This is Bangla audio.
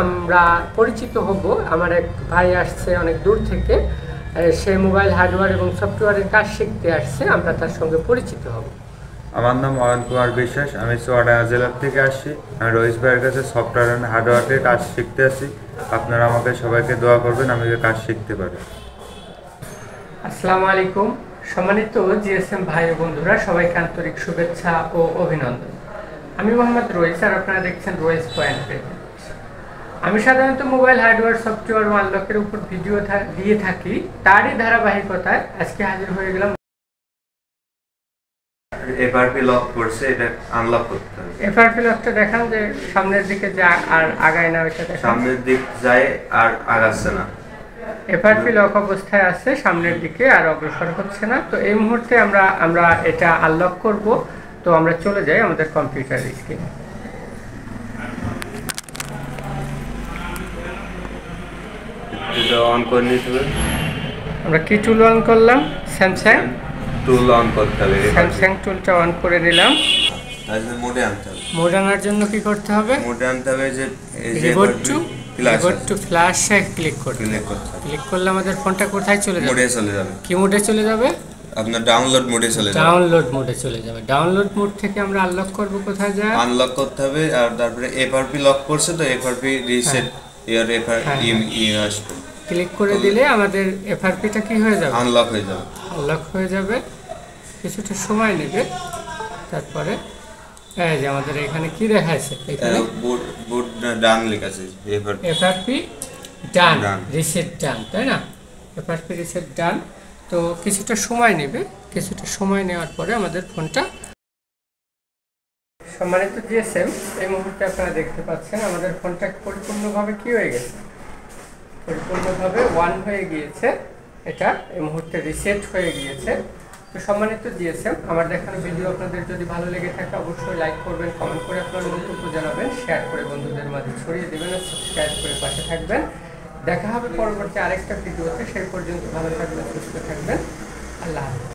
আমরা পরিচিত হব। আমার এক ভাই আসছে অনেক দূর থেকে, সে মোবাইল হার্ডওয়্যার এবং সফটওয়্যারের কাজ শিখতে আসছে, আমরা তার সঙ্গে পরিচিত হব। আমার নাম অয়ন কুমার বিশ্বাস, আমি চুয়াডাঙ্গা জেলার থেকে আসছি। আমি রইস ভাইয়ের কাছে সফটওয়্যার অ্যান্ড হার্ডওয়্যারের কাজ শিখতে আসছি। আপনারা আমাকে সবাইকে দোয়া করবেন আমি কাজ শিখতে পারি। আসসালামু আলাইকুম সম্মানিত জিএসএম ভাই ও বন্ধুরা, সবাইকে আন্তরিক শুভেচ্ছা ও অভিনন্দন। আমি মোহাম্মদ রইস আর আপনারা দেখছেন রইস পয়েন্ট। আমি সাধারণত মোবাইল হার্ডওয়্যার সফটওয়্যার ও আনলকের উপর ভিডিও দিয়ে থাকি, তারই ধারাবাহিকতায় আজকে হাজির হয়ে গেলাম। FRP লক করছে, এটা আনলক করতে হবে। FRP লকটা দেখান যে সামনের দিকে যা আর আগায় না, ওইটা দেখান। সামনের দিক যায় আর আগাচ্ছে না। FRP লক অবস্থায় আছে, সামনের দিকে আর অগ্রসর হচ্ছে না। তো এই মুহূর্তে আমরা এটা আনলক করব। তো আমরা চলে যাই আমাদের কম্পিউটার স্ক্রিনে। এটা অন করে নিতে হবে। আমরা কি টুল অন করলাম? স্যামসাং টুল অন করতে হবে। স্যামসাং টুলটা অন করে নিলাম। তাহলে মোডে আনতে হবে। মোড আনার জন্য কি করতে হবে? মোডে আনতে হবে যে রিবোট টু ফ্ল্যাশে ক্লিক করতে হবে। ক্লিক করলে আমাদের ফোনটা কোথায় চলে যাবে? মোডে চলে যাবে। কি মোডে চলে যাবে? আপনার ডাউনলোড মোডে চলে যাবে। ডাউনলোড মোডে চলে যাবে। ডাউনলোড মোড থেকে আমরা আনলক করব, কোথায় যায়? আনলক করতে হবে। আর তারপরে FRP লক করছে, তো FRP রিসেট ইয়ার আসবে। ক্লিক করে দিলে আমাদের FRPটা কি হয়ে যাবে? আনলক হয়ে যাবে। আনলক হয়ে যাবে, কিছুটা সময় নেবে। তারপরে এই যে আমাদের এখানে কি দেখাচ্ছে, এখানে বুট ডান লেখা আছে। FRP ডান, রিসেট ডান, তাই না? FRP রিসেট ডান। তো কিছুটা সময় নেবে, কিছুটা সময় নেওয়ার পরে আমাদের ফোনটা সম্মানিত জিএসএম, এই মুহূর্তে আপনারা দেখতে পাচ্ছেন আমাদের ফোনটা পরিপূর্ণভাবে কি হয়ে গেছে, পরিপূর্ণভাবে ওয়ান হয়ে গিয়েছে। এটা এই মুহূর্তে রিসেট হয়ে গিয়েছে। তো সম্মানিত জিএসএম, আমার দেখানো ভিডিও আপনাদের যদি ভালো লেগে থাকে অবশ্যই লাইক করবেন, কমেন্ট করে আপনার মন্তব্য জানাবেন, শেয়ার করে বন্ধুদের মাঝে ছড়িয়ে দেবেন আর সাবস্ক্রাইব করে পাশে থাকবেন। দেখা হবে পরবর্তী আরেকটা ভিডিওতে। সেই পর্যন্ত ভালো থাকবেন, সুস্থ থাকবেন। আল্লাহ হাফেজ।